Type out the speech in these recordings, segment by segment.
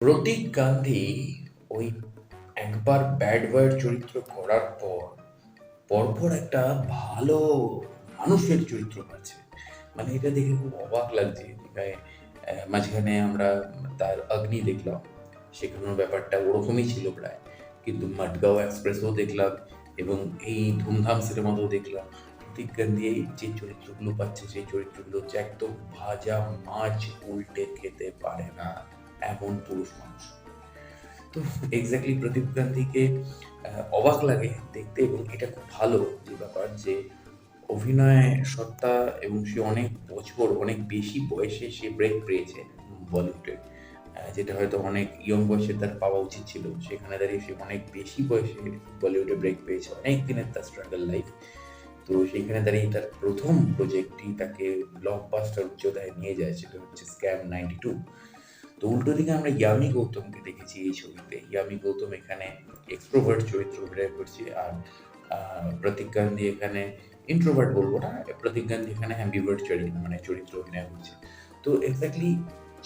প্রতীক গান্ধী ওই একবার ব্যাড বয়ের চরিত্র করার পর পরপর একটা ভালো মানুষের চরিত্র পাচ্ছে। মানে এটা দেখে খুব অবাক লাগছে। মাঝখানে আমরা তার 'অগ্নি' দেখলাম। সেখানেও ব্যাপারটা ওরকমই ছিল প্রায়। কিন্তু 'মাডগাঁও এক্সপ্রেস'ও দেখলাম এবং এই 'ধুমধাম' সিনেমাতেও দেখলাম। প্রতীক গান্ধী এই যে চরিত্রগুলো পাচ্ছে, সেই চরিত্রগুলো হচ্ছে একদম ভাজা মাছ উল্টে খেতে পারে না এমন পুরুষ মানুষ। তো এক্স্যাক্টলি প্রদীপ গান্ধীকে অবাক লাগে দেখতে এবং এটা খুব ভালো যে ব্যাপার যে অভিনয় সত্তা এবং সে অনেক বছর, অনেক বেশি বয়সে সে ব্রেক পেয়েছে বলিউডে। যেটা হয়তো অনেক ইয়ং বয়সে তার পাওয়া উচিত ছিল। সেখানে দাঁড়িয়ে সে অনেক বেশি বয়সে বলিউডে ব্রেক পেয়েছে। অনেক দিনের তার স্ট্রাগল লাইফ। তো সেইখানে দাঁড়িয়ে তার ১ম প্রজেক্টটি তাকে ব্লকবাস্টার উচ্চতায় নিয়ে যায় সেটা হচ্ছে 'স্ক্যাম 92'। তো উল্টো দিকে আমরা ইয়ামি গৌতমকে দেখেছি এই ছবিতে। ইয়ামি গৌতম এখানে এক্সট্রোভার্ট চরিত্র অভিনয় করছে আর প্রতীক গান্ধী এখানে ইন্ট্রোভার্ট বলবো না, প্রতীক গান্ধী এখানে অ্যাম্বিভার্ট মানে চরিত্র অভিনয় করছে। তো এক্স্যাক্টলি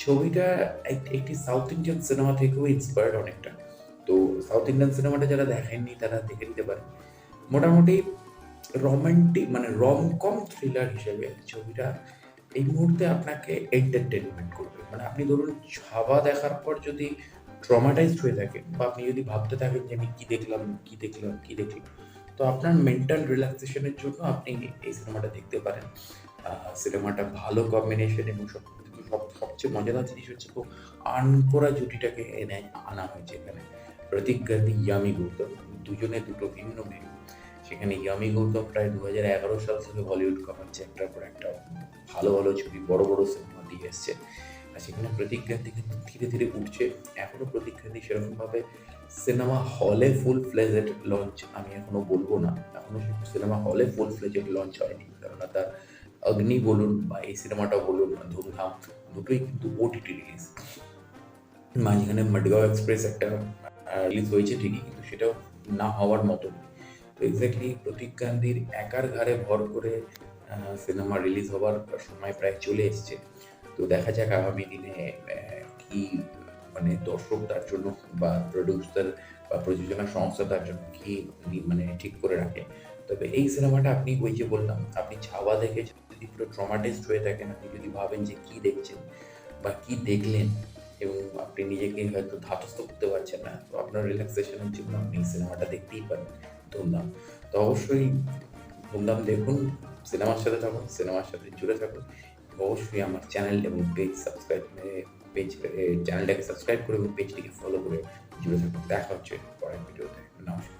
ছবিটা একটি সাউথ ইন্ডিয়ান সিনেমা থেকেও ইন্সপায়ার্ড অনেকটা। তো সাউথ ইন্ডিয়ান সিনেমাটা যারা দেখেননি তারা দেখে নিতে পারেন। মোটামুটি রোমান্টিক মানে রমকম থ্রিলার হিসেবে ছবিটা এই মুহূর্তে আপনাকে এন্টারটেইনমেন্ট করবে। মানে আপনি ধরুন 'ছাবা' দেখার পর যদি ট্রমাটাইজড হয়ে থাকেন বা আপনি যদি ভাবতে থাকেন যে আমি কি দেখলাম, কি দেখলাম, কি দেখলাম? তো আপনার মেন্টাল রিল্যাক্সেশন এর জন্য আপনি এই সিনেমাটা দেখতে পারেন। সিনেমাটা ভালো কম্বিনেশন এবং সবচেয়ে মজাদার জিনিস হচ্ছে খুব আর্ন করা জুটিটাকে আনা হয়েছে এখানে। প্রতীক গান্ধী, ইয়ামি গৌতম দুজনে দুটো ভিন্ন মেরু। সেখানে ইয়ামি গৌতম প্রায় ২০১১ সাল থেকে বলিউড কামাচ্ছে একটার পর একটা ভালো, ভালো ছবি, বড়, বড় সিনেমা দিয়ে এসছে। আর সেখানে প্রতীক গান্ধী কিন্তু ধীরে, ধীরে উঠছে। এখনো প্রতীক গান্ধী সেরকমভাবে সিনেমা হলে ফুল ফ্লেজেড লঞ্চ আমি এখনো বলব না। এখনো সিনেমা হলে ফুল ফ্লেজেড লঞ্চ হয়নি। কেননা তার 'অগ্নি' বলুন বা এই সিনেমাটা বলুন, 'ধুমধাম' দুটোই কিন্তু ওটিটি রিলিজ। মাঝখানে 'মাডগাঁও এক্সপ্রেস' একটা রিলিজ হয়েছে ঠিকই, কিন্তু সেটাও না হওয়ার মতো। তো এক্স্যাক্টলি প্রতীক গান্ধীর একার ঘাড়ে ভর করে আ সিনেমা রিলিজ হবার সময় প্রায় চলে এসছে। তো দেখা যাক আগামী দিনে কি মানে দর্শক তার জন্য বা প্রোডিউসার বা প্রযোজনা সংস্থা তার জন্য কি মানে ঠিক করে রাখে। তবে এই সিনেমাটা আপনি ওই যে বললাম, আপনি 'ছাওয়া' দেখে যদি পুরো ট্রমাটাইজড হয়ে থাকেন, আপনি যদি ভাবেন যে কি দেখছেন বা কি দেখলেন এবং আপনি নিজেকে হয়তো ধাতস্থ করতে পারছেন না, তো আপনার রিল্যাক্সেশন এর জন্য আপনি এই সিনেমাটা দেখতেই পারেন 'ধুমধাম'। তো অবশ্যই 'ধুমধাম' দেখুন, সিনেমার সাথে থাকুন, সিনেমার সাথে জুড়ে থাকুন। অবশ্যই আমার চ্যানেল এবং চ্যানেলটাকে সাবস্ক্রাইব করে এবং পেজটিকে ফলো করে জুড়ে থাকুন। দেখা হচ্ছে পরের ভিডিওতে। নমস্কার।